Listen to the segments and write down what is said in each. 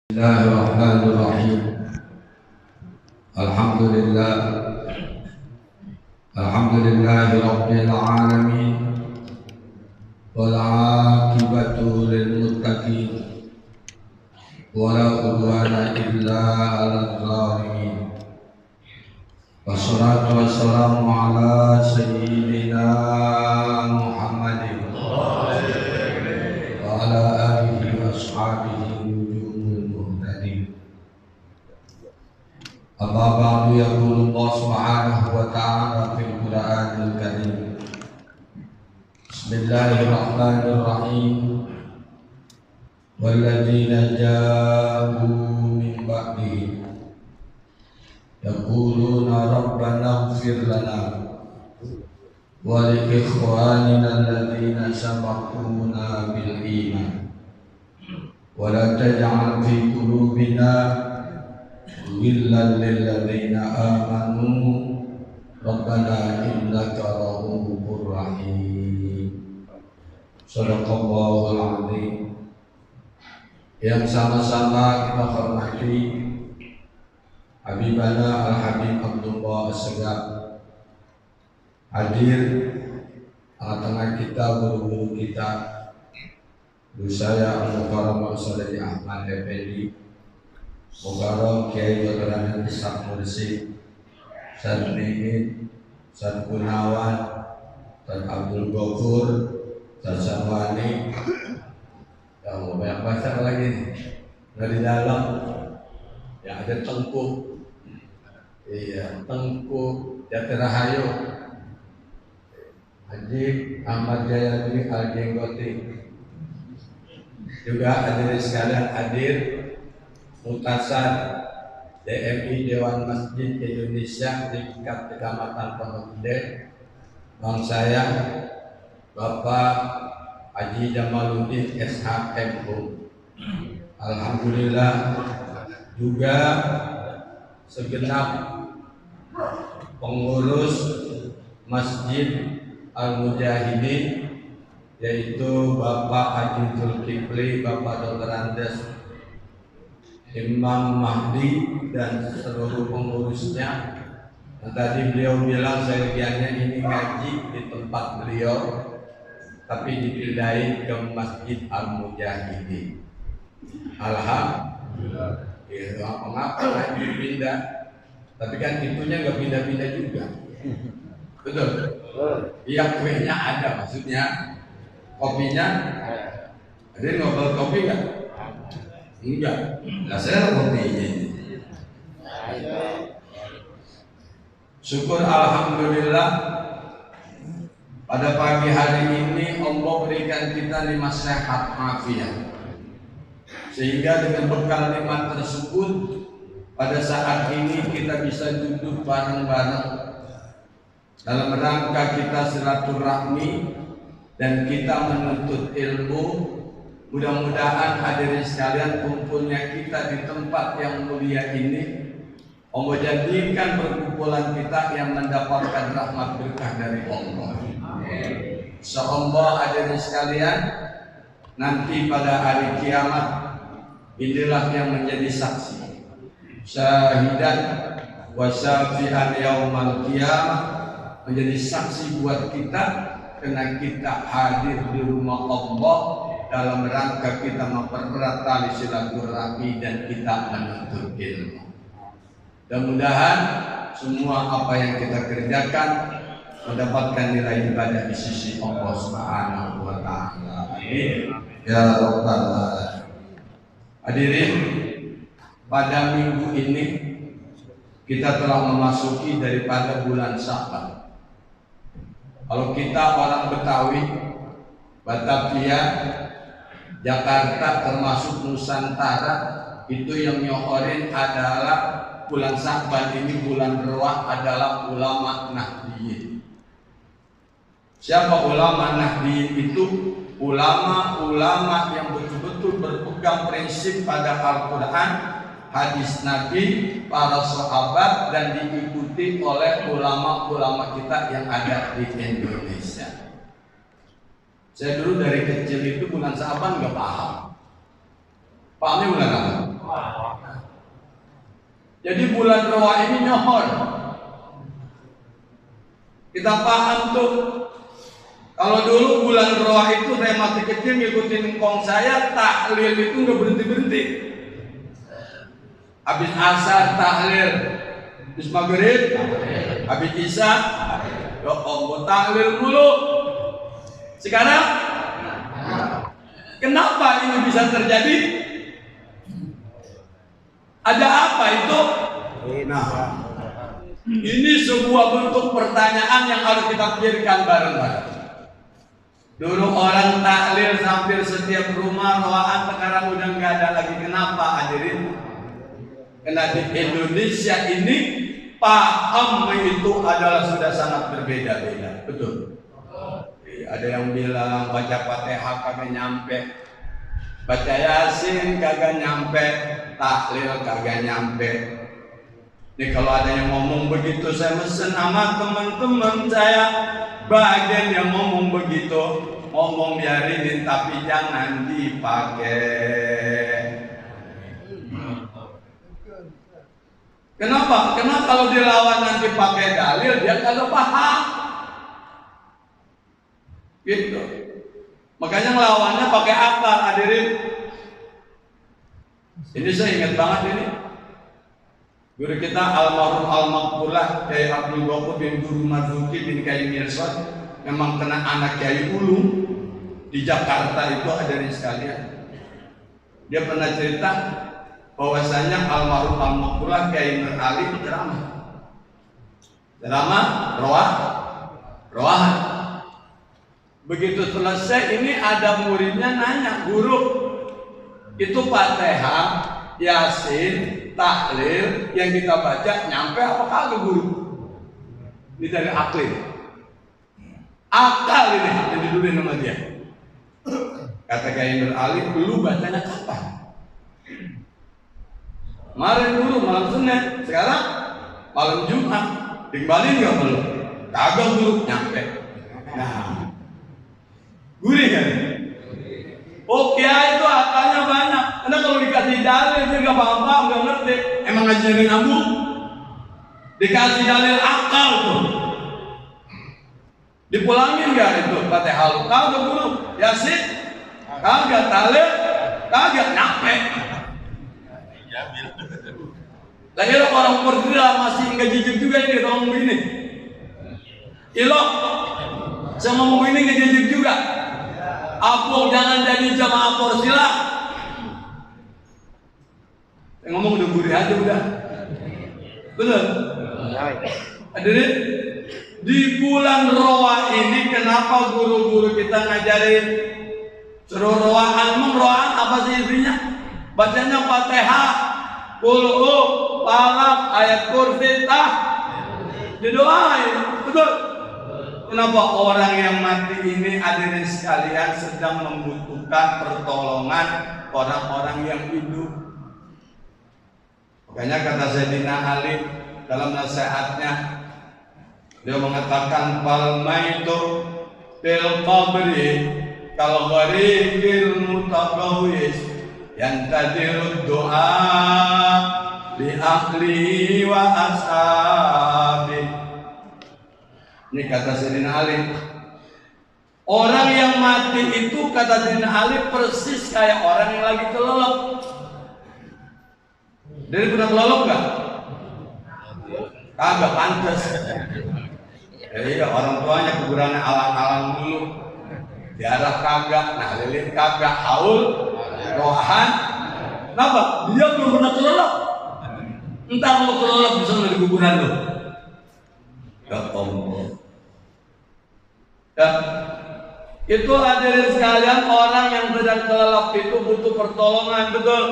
Bismillahirrahmanirrahim. Alhamdulillah. Alhamdulillahi rabbil alamin. Wal 'aqibatu lil muttaqin. Wa la udwana illa 'alal zalimin. Wassalatu wassalamu ala sayyidina Muhammadin wa ala alihi wa ashabihi. Amma ba'du, yaqulu Allah subhanahu wa ta'ala fil Qur'anil Karim. Bismillahirrahmanirrahim. Walladzina ja'u min ba'dihim yaquluna rabbana ighfir lana wa li ikhwanina alladzina sabaquna bil iman wa la taj'al fi qulubina ghillan lil ladzina amanu rabbana innaka ra'ufur rahim. Shadaqallahul azim. Yang sama-sama kita hormati Habibana Al-Habib Abdullah As-Segaf hadir tengah-tengah kita, guru-guru kita, guru saya Al-Mukarram Saudari Ahmad Effendi, Mukarram Kiai Dr. Ishaq Mursi, Ustaz Nihid, Ustaz Gunawan, Ustaz Abdul Ghafur, Ustaz Samwani, yang mau banyak bahasa lagi nih. Dari dalam yang ada Tengku, iya Tengku Jatirahayu, Haji Ahmad Jayadi Al-Jenggoti, juga hadirin sekalian, hadir Mutasan DMI Dewan Masjid Indonesia di tingkat Kecamatan Pondok Gede, bang saya Bapak Haji Jamaluddin SHMU. Alhamdulillah, juga segenap pengurus Masjid Al-Mujahidin, yaitu Bapak Haji Zulkifli, Bapak Dr. Andes, Imam Mahdi, dan seluruh pengurusnya. Nah, tadi beliau bilang sebagiannya ini ngaji di tempat beliau, tapi dipindahin ke Masjid Al-Mujahidin. Alhamdulillah. Ya, apa-apa ngaji pindah, tapi kan itunya nggak pindah-pindah juga. Betul? Iya, kuenya ada, maksudnya kopinya ada. Ngobrol kopi nggak? Enggak, lah saya kopinya ini. Syukur alhamdulillah, pada pagi hari ini Allah berikan kita nikmat sehat afiat, sehingga dengan bekal nikmat tersebut pada saat ini kita bisa duduk bareng-bareng dalam rangka kita silaturahmi dan kita menuntut ilmu. Mudah-mudahan hadirin sekalian, kumpulnya kita di tempat yang mulia ini Allah jadikan perkumpulan kita yang mendapatkan rahmat berkah dari Allah. Insyaallah hadirin sekalian, nanti pada hari kiamat inilah yang menjadi saksi, syahidan wa syafi'an yaumal qiyamah, menjadi saksi buat kita karena kita hadir di rumah Allah dalam rangka kita mempererat tali silaturahmi dan kita menuntut ilmu. Mudah-mudahan semua apa yang kita kerjakan mendapatkan nilai ibadah di sisi Allah Subhanahu wa ta'ala. Amin ya rabbal alamin. Hadirin, pada minggu ini kita telah memasuki daripada bulan Sya'ban. Kalau kita orang Betawi, Batavia, Jakarta termasuk Nusantara, itu yang nyokorin adalah bulan Sya'ban ini, bulan Ruah, adalah ulama Nahdiyin. Siapa ulama Nahdiyin itu? Ulama-ulama yang betul-betul berpegang prinsip pada Al-Quran, hadis Nabi, para sahabat, dan diikuti oleh ulama-ulama kita yang ada di Indonesia. Saya dulu dari kecil itu bulan Sya'ban nggak paham. Pahamnya bulan apa? Jadi bulan Roa ini nyohor. Kita paham tuh. Kalau dulu bulan Roa itu saya masih kecil ngikutin engkong saya, tahlil itu nggak berhenti-berhenti. Habis asar tahlil, habis maghrib, habis isya, ya Allah tahlil mulu. Sekarang kenapa ini bisa terjadi? Ada apa itu? Nah, ini sebuah bentuk pertanyaan yang harus kita pikirkan bareng-bareng. Dulu orang tahlil hampir setiap rumah, roaan sekarang udah nggak ada lagi. Kenapa hadirin? Karena di Indonesia ini paham itu adalah sudah sangat berbeda-beda. Betul. Ada yang bilang baca Fatihah kagak nyampe, baca Yasin kagak nyampe, tahlil kagak nyampe. Nih kalau ada yang ngomong begitu, saya mesen sama teman-teman saya, bagian yang ngomong begitu, ngomong biarin tapi jangan dipakai. Kenapa? Karena kalau dilawan nanti pakai dalil dia kagak paham. Gitu. Makanya ngelawannya pakai akal, hadirin. Ini saya ingat banget ini. Guru kita almarhum al-maqbulah Kiai Abdul Ghafur bin Guru Marzuki bin Kiai Mirsad, memang kena anak Kiai Ulum di Jakarta itu, hadirin sekalian. Dia pernah cerita bahwasanya almarhum al-maqbulah Kiai Nur Ali ceramah roahan. Begitu selesai ini ada muridnya nanya, guru itu Fatihah, Yasin, tahlil yang kita baca nyampe apa kagak guru? Ini dari akal ini yang didulin sama dia. Kata Kiai Nur Ali, lu bacanya kapan? Kemarin guru malam Senin, sekarang malam Jumat. Dikembaliin nggak belum? Kagak guru, nyampe. Nah, gurih kan? Oh Kiai itu akalnya banyak. Karena kalau dikasih dalil dia nggak paham, nggak ngerti. Emang ngajarin nyambung? Dikasih dalil akal tuh. Dipulangin nggak itu Fatihah lu? Kagak guru. Yasin? Kagak. Tahlil? Kagak. Nyampe. Lagi orang Perdua masih nggak jujur juga ini ngomong begini. Ilok sama ngomong ini nggak jujur juga. Apung jangan jadi jamaah Porsila. Saya ngomong udah gurih aja udah. Betul. Hadirin, di bulan Roa ini kenapa guru-guru kita ngajarin suruh roaan? Emang roaan apa sih isinya? Bacanya Fatihah, Qul Falaq, ayat kursi, didoain. Betul. Kenapa orang yang mati ini hadirin sekalian sedang membutuhkan pertolongan orang-orang yang hidup? Makanya kata Sayyidina Ali dalam nasihatnya, dia mengatakan fal maitu fil qabri kal gharikil mutaqawwis yantadirud doa li ahli wa ashabi. Ini kata Sayyidina Ali, orang yang mati itu kata Sayyidina Ali persis kayak orang yang lagi kelelep. Dari pernah kelelep gak? Kagak pantas. Iya, orang tuanya kuburannya alang-alang dulu, diarah kagak, nah lilin kagak, haul, rohan. Kenapa? Dia belum pernah kelelep. Entar lu kelelep bisa di kuburan lu. Ya Allah. Ya. Itu hadirin sekalian, orang yang sedang kelelep itu butuh pertolongan, betul.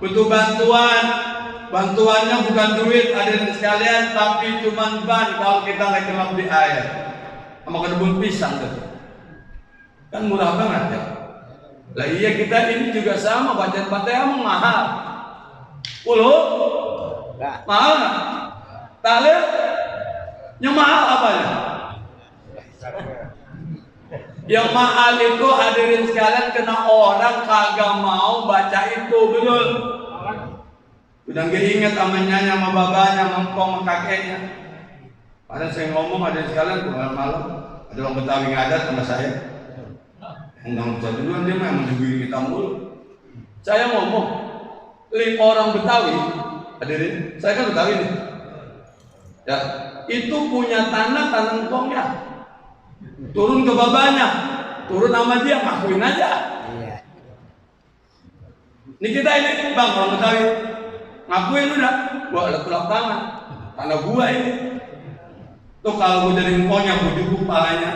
Butuh bantuan. Bantuannya bukan duit hadirin sekalian, tapi cuma ban kalau kita lagi kelelep di air. Sama kebun pisang tuh. Kan murah banget ya. Lah iya, kita ini juga sama, bacaan Fatihah mahal. Mahal nggak? Tahlil yang mahal apanya? Yang mahal itu hadirin sekalian kena orang kagak mau baca itu, betul. Udah nggak ingat amanya, sama babanya, sama empong, sama kakeknya. Ada saya ngomong, ada sekalian malam-malam, ada orang Betawi ngadat sama saya. Undang saya duluan, dia memang menjugui kita mulu. Saya ngomong, orang Betawi, hadirin, saya kan Betawi nih. Ya, itu punya tanah ngkongnya. Turun ke babanya, turun sama dia, ngakuin aja. Ini kita ini, bang, orang Betawi, ngakuin udah, gua ada tulak tanah gua ini. Tuh kalau gua jadi ngkongnya, gua juguk palanya.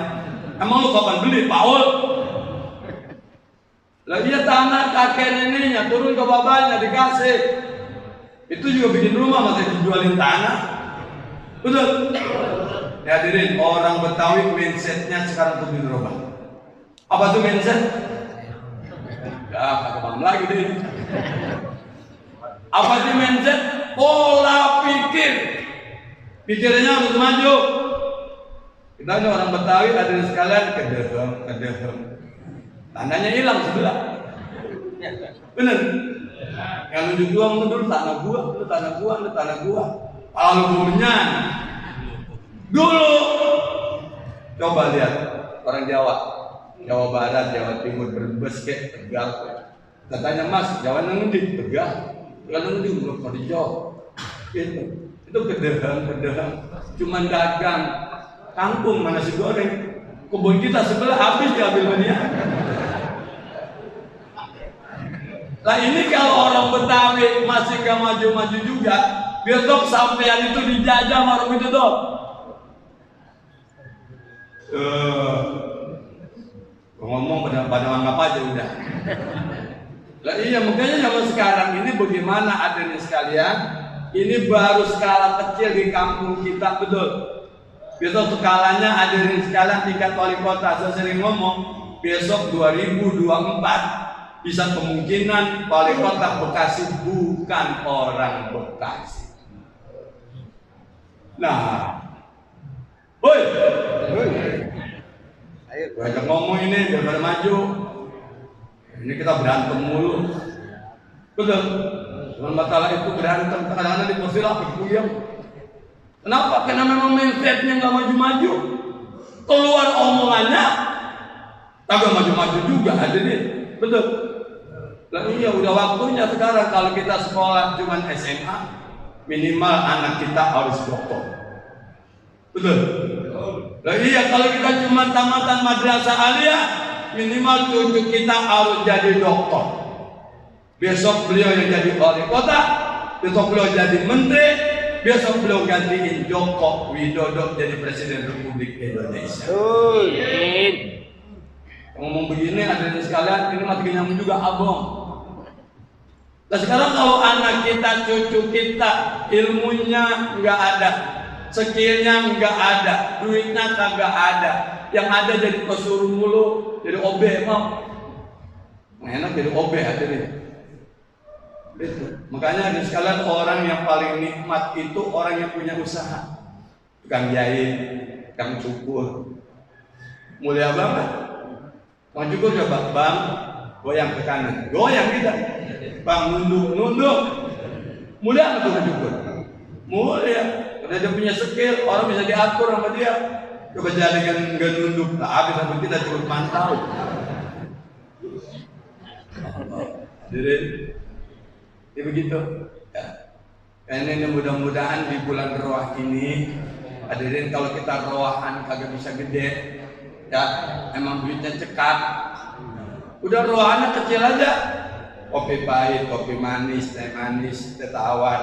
Emang lu kapan beli, Paul? Lah dia tanah kakek neneknya, turun ke babanya, dikasih. Itu juga bikin rumah, masa dijualin tanah. Betul? Ya hadirin, orang Betawi mindsetnya sekarang tuh dirubah. Apa tuh mindset? Ya, kagak paham lagi deh. Apa sih mindset? Pola pikir. Pikirannya harus maju. Kita ini orang Betawi, hadirin sekalian, kedehem. Tandanya hilang sebelah. Bener? Yang nunjuk doang itu dulu tanah gua. Kalau bumenyan. Dulu. Coba lihat orang Jawa Barat, Jawa Timur, Brebes kek, Tegal. Katanya Mas, Jawa nang ndi? Tegal. Kalau ndi belum pada jauh. Itu kedehem. Cuman dagang kangkung mana nasi goreng. Kebun kita sebelah habis diambil dia. Lah ini kalau orang Betawi masih gak maju-maju juga, besok sampean itu dijajah sama orang itu tuh. Ngomong pada anggap aja udah. Lah iya, makanya zaman sekarang ini bagaimana adanya sekalian, ini baru skala kecil di kampung kita, betul. Besok skalanya hadirin sekalian tingkat wali kota. Saya sering ngomong, besok 2024 bisa kemungkinan wali kota Bekasi bukan orang Bekasi. Nah, woi, ayo banyak ngomong ini biar pada maju. Ini kita berantem mulu, betul. Dengan masalah itu berantem, kadang-kadang di posisi berkuyang. Kenapa? Karena memang mindsetnya nggak maju-maju. Keluar omongannya, kagak maju-maju juga hadirin, betul. Lah iya, udah waktunya sekarang kalau kita sekolah cuma SMA, minimal anak kita harus doktor. Betul. Lah iya, kalau kita cuma tamatan madrasah aliyah, minimal cucu kita harus jadi doktor. Besok beliau yang jadi wali kota, besok beliau jadi menteri, besok beliau gantiin Joko Widodo jadi presiden Republik Indonesia. Ngomong begini hadirin sekalian, ini mati nyambung juga abang. Nah sekarang kalau anak kita, cucu kita, ilmunya nggak ada, skillnya nggak ada, duitnya kagak ada, yang ada jadi pesuruh mulu, jadi OB emang. Enak jadi OB hadirin. Itu. Makanya hadirin sekalian, orang yang paling nikmat itu orang yang punya usaha. Tukang jahit, tukang cukur, mulia banget. Tukang cukur coba, bang, goyang ke kanan, goyang kita. Bang, nunduk. Mulia nggak tukang cukur? Mulia. Karena dia punya skill, orang bisa diatur sama dia. Coba jadi nggak nunduk, lah habis sama kita cukup mantau. Jadi, ya begitu. Ya. Ini mudah-mudahan di bulan roh ini, hadirin kalau kita rohan kagak bisa gede, ya emang duitnya cekak. Udah rohannya kecil aja. Kopi pahit, kopi manis, teh manis, teh tawar,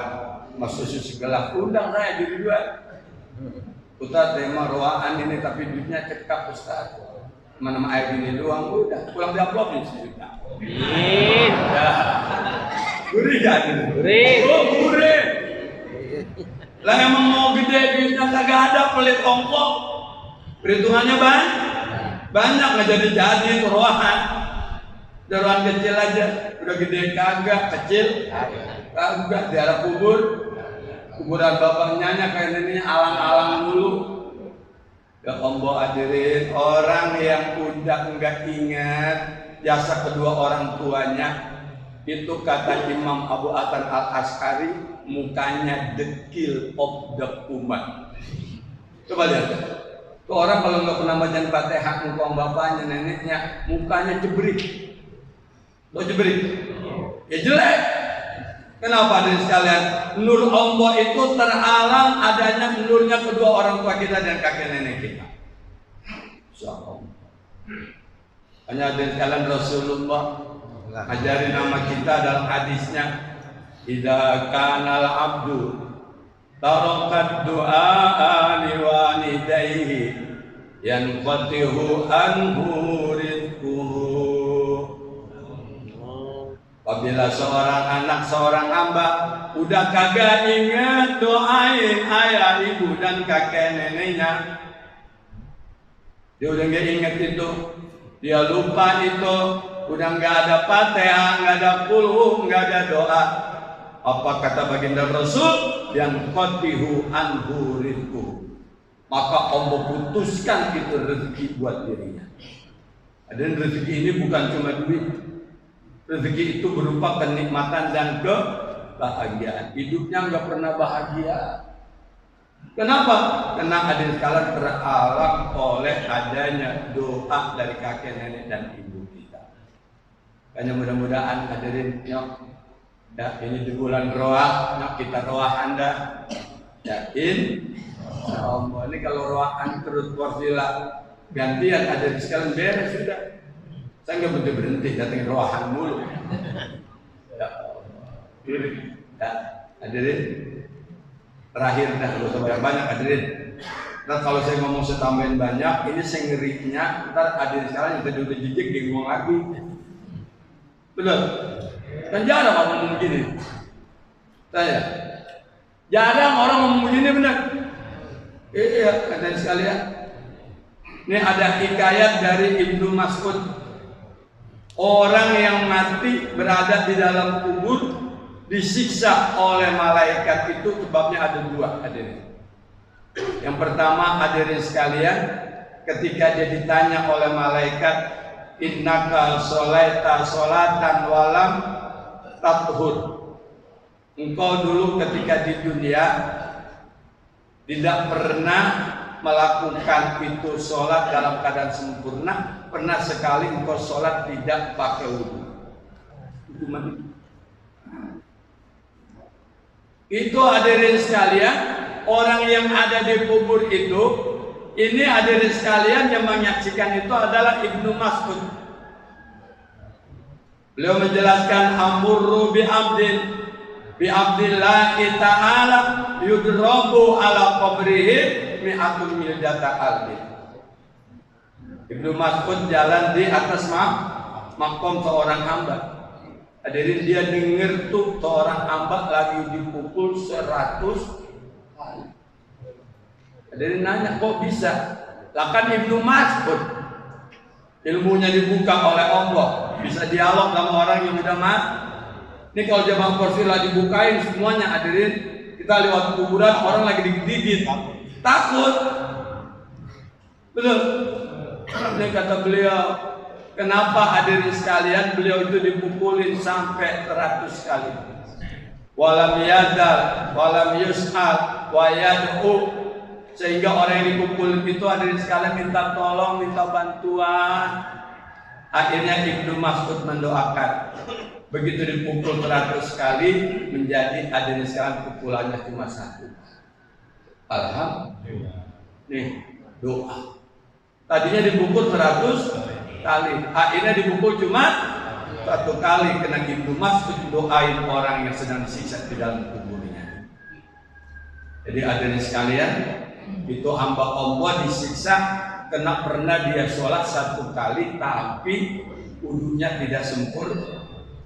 mas susu segelas, undang saya jadi dua. Ustaz tema rohaan ini tapi duitnya cekak Ustaz. Mana air gini doang udah, pulang diamplopin sejuta. Ya. Gurih kan? Gurih. Oh gurih. Lah emang mau gede duitnya kagak ada, pelit ongkok. Perhitungannya banyak nggak jadi rohaan. Daruan kecil aja, udah gede kagak, kecil kagak, di arah kuburan bapaknya kayak neneknya alang-alang dulu. Ya ombo hadirin, orang yang udah enggak ingat jasa kedua orang tuanya, itu kata Imam Abu Hasan Al-Asy'ari mukanya dekil of the umat. Coba lihat. Tuh orang kalau nggak pernah baca Fatihah muka bapaknya, neneknya, mukanya cebrik. Lo cebrik? Ya jelek. Kenapa dari sekalian? Nur Allah itu terhalang adanya nurnya kedua orang tua kita dan kakek nenek kita. Insyaallah. Hanya dari sekalian Rasulullah ajarin nama kita dalam hadisnya, idza kanal abdu tarakat du'a li walidayhi yanqatihu anhu rizquhu. Apabila seorang anak, seorang hamba udah kagak ingat doain ayah, ibu dan kakek neneknya, dia udah nggak ingat itu, dia lupa itu, udah nggak ada Fatihah, nggak ada qul, nggak ada doa. Apa kata baginda Rasul? Yang qatihu anhu rizquhu, maka Allah putuskan itu rezeki buat dirinya. Dan rezeki ini bukan cuma duit. Rezeki itu berupa kenikmatan dan kebahagiaan. Hidupnya nggak pernah bahagia. Kenapa? Karena ada sekalian terhalang oleh adanya doa dari kakek nenek dan ibu kita. Hanya mudah-mudahan hadirin nyok, ya ini di bulan roah, nyok kita roah Anda. Yakin? Ini kalau roahan terus porsilah gantian ada di sekalian beres sudah. Saya nggak berhenti datang roahan mulu. Ya, ya, hadirin. Terakhir dah, gak usah banyak hadirin. Ntar kalau saya ngomong setambahin banyak, ini saya ngerinya. Ntar hadirin sekarang yang tadi udah jijik dia ngomong lagi. Benar? Kan jarang orang ngomong begini. Saya jarang orang ngomong begini, benar? Iya, hadirin sekalian. Ini ada hikayat dari Ibnu Mas'ud. Orang yang mati berada di dalam kubur disiksa oleh malaikat itu sebabnya ada dua, hadirin. Yang pertama, hadirin sekalian, ketika dia ditanya oleh malaikat, innaka sholaita sholatan walam tathur, engkau dulu ketika di dunia tidak pernah melakukan itu sholat dalam keadaan sempurna, pernah sekali engkau sholat tidak pakai wudu. Itu hadirin sekalian, orang yang ada di kubur itu, ini hadirin sekalian yang menyaksikan itu adalah Ibnu Mas'ud. Beliau menjelaskan amurru bi abdillahi ta'ala yudrabu ala qabrihi mi'atun miljata albi. Ibnu Mas'ud jalan di atas makom seorang hamba. Hadirin, dia dengar tuh seorang hamba lagi dipukul 100 kali. Hadirin nanya, kok bisa? Lah kan Ibnu Mas'ud ilmunya dibuka oleh Allah, bisa dialog sama orang yang udah mati. Ini kalau jamaah porsilah dibukain semuanya, hadirin, kita lewat kuburan orang lagi digigit, takut. Betul. Ini kata beliau, kenapa hadirin sekalian beliau itu dipukulin sampai 100 kali. Walam yadal, walam yus'al, wa yad'u, sehingga orang yang dipukul itu hadirin sekalian minta tolong, minta bantuan. Akhirnya Ibnu Mas'ud mendoakan. Begitu dipukul 100 kali, menjadi hadirin sekalian pukulannya cuma 1. Alhamdulillah. Nih, doa. Tadinya dipukul 100 kali, akhirnya dipukul cuma 1 kali. Kena Ibnu Mas'ud doain orang yang sedang disiksa di dalam kuburnya. Jadi hadirin sekalian, itu hamba Allah disiksa karena pernah dia sholat 1 kali tapi wudunya tidak sempurna.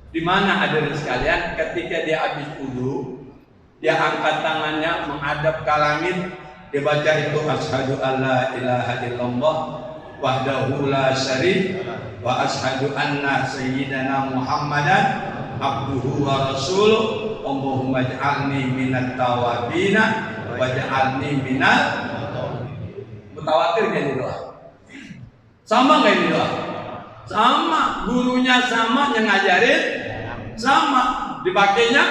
Di mana hadirin sekalian, ketika dia habis wudu, dia angkat tangannya menghadap ke langit, dia baca itu asyhadu alla ilaha illallah wahdahu la syarika wa asyhadu anna sayyidana Muhammadan abduhu wa rasuluh. Allahumma ij'alni minat tawabina waj'alni minat mutawatir. Ini doa sama nggak ini doa? Sama, gurunya sama yang ngajarin sama, dipakainya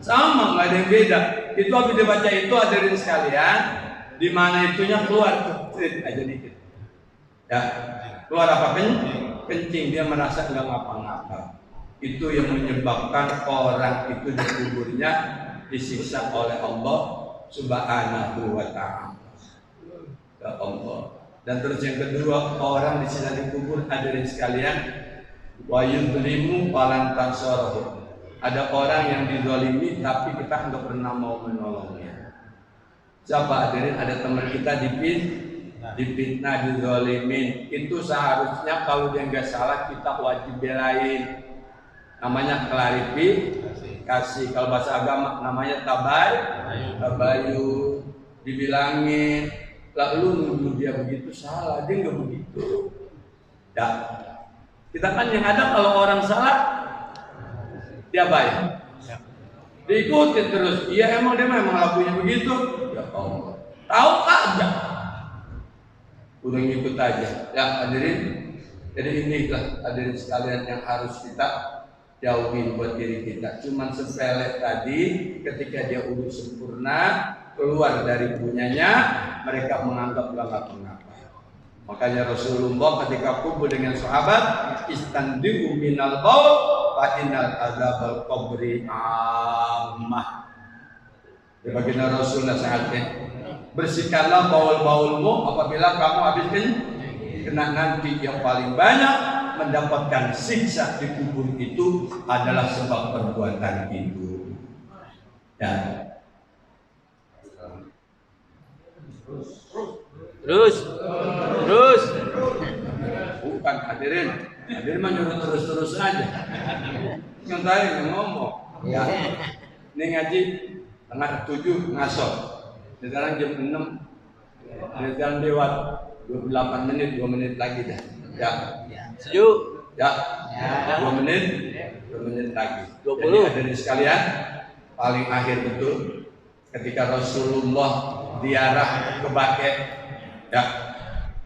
sama, nggak ada yang beda. Itu habis dibaca itu hadirin sekalian, di mana itunya keluar tuh, aja dikit. Ya, keluar apa? Kencing, dia merasa nggak ngapa-ngapa. Itu yang menyebabkan orang itu di kuburnya disiksa oleh Allah Subhanahu wa ta'ala. Ya Allah. Dan terus yang kedua, orang disiksa di kubur hadirin sekalian, wa yudlimu falan tansarahu. Ada orang yang dizalimi tapi kita nggak pernah mau menolongnya. Siapa hadirin? Ada teman kita difitnah, dizalimin. Itu seharusnya kalau dia nggak salah kita wajib belain. Namanya klarifikasi. Kalau bahasa agama namanya tabayun. Dibilangin, lalu nuduh dia begitu salah, dia nggak begitu. Ya, kita kan yang ada kalau orang salah dia baik, diikuti terus. Iya emang dia memang lakunya begitu. Ya Allah, tahu aja, udah ngikut aja. Ya hadirin, jadi inilah hadirin sekalian yang harus kita jauhin buat diri kita. Cuman sepele tadi, ketika dia udah sempurna keluar dari punyanya, mereka menganggap gak ngapa-ngapa. Makanya Rasulullah ketika kumpul dengan sahabat, istandiu minal baul fa innal adzabal qabri ammah. Di baginda Rasul nasihatnya, bersihkanlah baul-baulmu apabila kamu habis kena nanti yang paling banyak mendapatkan siksa di kubur itu adalah sebab perbuatan itu. Ya. Terus bukan hadirin mah nyuruh terus aja. Yang tadi ngomong ya, ini ngaji tengah 7 ngasor, sekarang jam 6, sekarang lewat 28 menit, 2 menit lagi dah. Ya, setuju? Ya, 2 menit lagi. 20. Jadi hadirin sekalian, paling akhir betul ketika Rasulullah diarah ke Baqi', ya,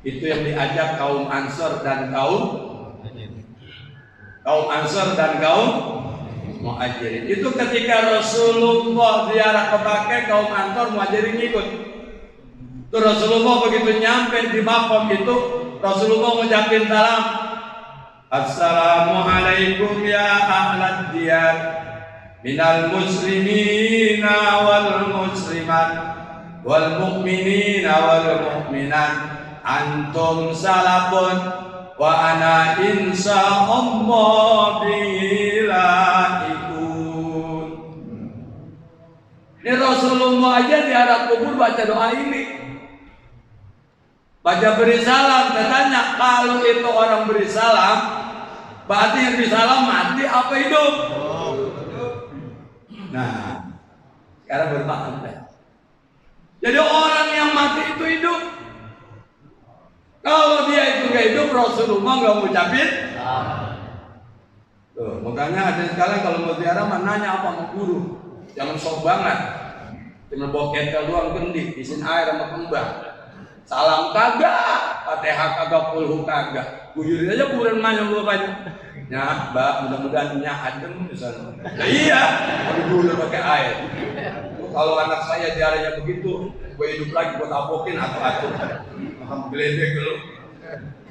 itu yang diajak kaum Ansor dan kaum Muhajirin. Itu ketika Rasulullah diarah ke Baqi', kaum Ansor Muhajirin ikut. Itu Rasulullah begitu nyampe di maqam itu, Rasulullah ngucapin salam, assalamualaikum ya ahlad diyar minal muslimina wal muslimat wal mu'minina wal mu'minat antum salafun wa ana insyaallah bilaikun. Ini Rasulullah aja di arah kubur baca doa ini, baca beri salam. Katanya kalau itu orang beri salam, berarti yang beri salam mati apa hidup? Nah, sekarang bermakna. Jadi orang yang mati itu hidup. Kalau dia itu gak hidup, Rasulullah gak ngucapin. Tuh, makanya ada sekalian kalau mau ziarah nanya apa mau guru. Jangan sok banget. Cuma bawa ketel doang kendi, isin air sama kembang. Salam kagak, Fatihah kagak, kulhu kagak. Gujurin aja kuburan mana banyak. Ya, Mbak, mudah-mudahan adem di sana. Nah, iya, dulu pakai air. Kalau anak saya diarahnya begitu, gue hidup lagi buat apokin atau geledek dulu.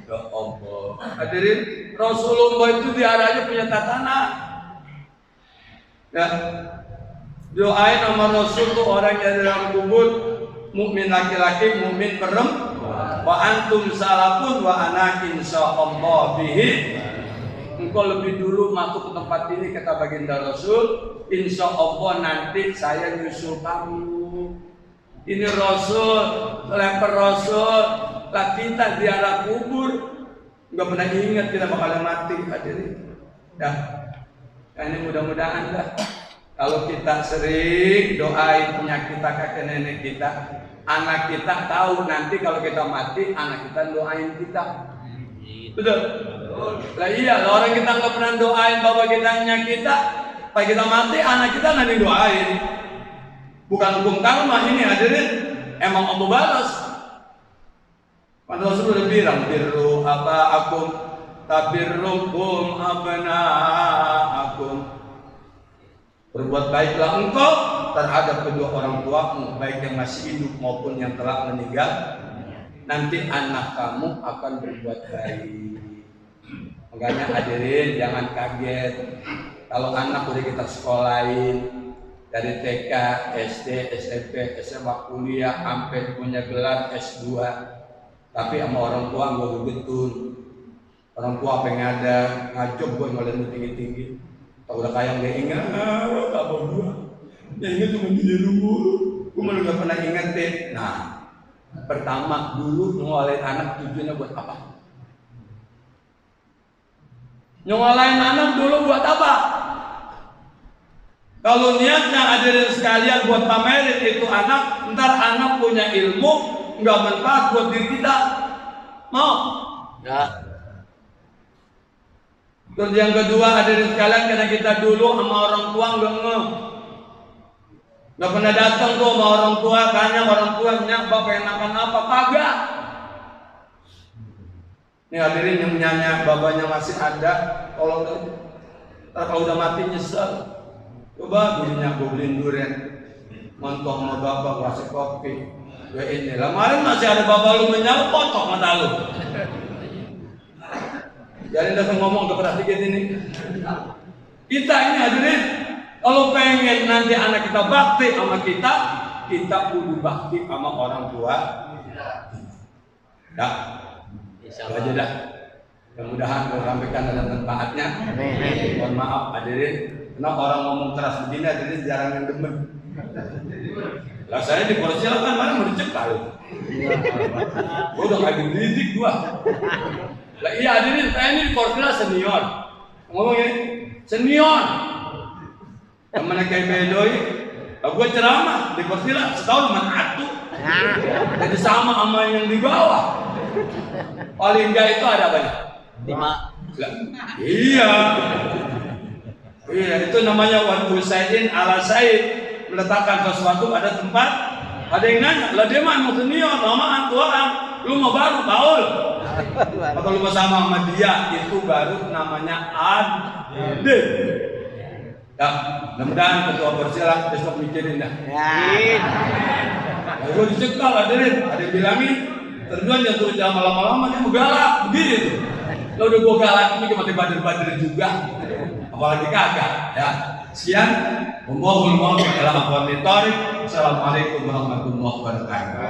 Ya Allah. Hadirin, Rasulullah itu diarahnya punya tatanan. Ya, doain sama Rasul tuh orang yang dalam kubur, mukmin laki-laki, mukmin perempuan. Wa antum salafun wa ana insyaallah bihi. Engkau lebih dulu masuk ke tempat ini kata baginda Rasul, insya Allah nanti saya nyusul kamu. Ini Rasul, lempar Rasul, lah kita di arah kubur, nggak pernah ingat kita bakal mati hadirin. Dah, ini mudah-mudahan dah. Kalau kita sering doain penyakit kakek nenek kita, anak kita tahu nanti kalau kita mati, anak kita doain kita. Betul? Lah iya, orang kita nggak pernah doain bapak kitanya kita, pas kita mati anak kita nggak didoain. Bukan hukum karma ini hadirin, emang Allah balas. Pada Rasul udah bilang, birru apa akum, tabirrukum abna akum, Berbuat baiklah engkau terhadap kedua orang tuamu, baik yang masih hidup maupun yang telah meninggal. Nanti anak kamu akan berbuat baik. Makanya hadirin jangan kaget kalau anak udah kita sekolahin dari TK, SD, SMP, SMA, kuliah, sampai punya gelar S2, tapi sama orang tua nggak betul. Orang tua apa yang ada ngajak gue ngeliat tinggi-tinggi. Tau udah kayak nggak ingat, apa gua? Yang ingat cuma di rumah. Gue malah nggak pernah ingetin. Nah, pertama dulu ngolahin anak tujuannya buat apa? Nyolahin anak dulu buat apa? Kalau niatnya hadirin sekalian buat pamerin itu anak, ntar anak punya ilmu, nggak manfaat buat diri kita. Mau? Ya. Terus yang kedua hadirin sekalian, karena kita dulu sama orang tua nggak pernah datang tuh sama orang tua, tanya orang tuanya bapak enakan apa, kagak. Ini hadirin yang nyanyi bapaknya masih ada, kalau udah mati nyesel. Coba dulunya gue beliin durian, montok sama bapak kasih kopi. Ya ini, kemarin masih ada bapak lu menyala potok mata lu. Jadi datang ngomong ke perhati ini. Kita ini hadirin, kalau pengen nanti anak kita bakti sama kita kudu bakti sama orang tua. Dah, itu aja dah. Mudah-mudahan sampaikan ada manfaatnya. Mohon maaf hadirin. Kenapa orang ngomong keras begini hadirin jarang yang demen. Lah saya di Porsial kan mana mau dicekal. Gua udah kayak dididik gua. Lah iya hadirin, saya ini di Porsial senior. Ngomong ini senior. Temen kayak bedoi. Lah gua ceramah di Porsial setahun cuma satu. Jadi sama yang di bawah. Paling enggak itu ada banyak 5. Lah, iya. Iya, itu namanya wadul sayyidin ala sayyid, meletakkan sesuatu pada tempat. Ada yang nanya, lah dia mah mau senior, lamaan, tuaan, lu mau baru, Paul. Atau lu mau sama dia, itu baru namanya adil. Ya, mudah-mudahan ketua Porsial besok mikirin dah. Ya. Gue dicekal hadirin, ada yang bilangin, terjuan yang turun jalan lama-lama dia mau galak, begitu. Lo udah gue galak ini ke bader-bader juga. Apalagi kagak ya. Sekian, mohon dalam Assalamualaikum warahmatullahi wabarakatuh.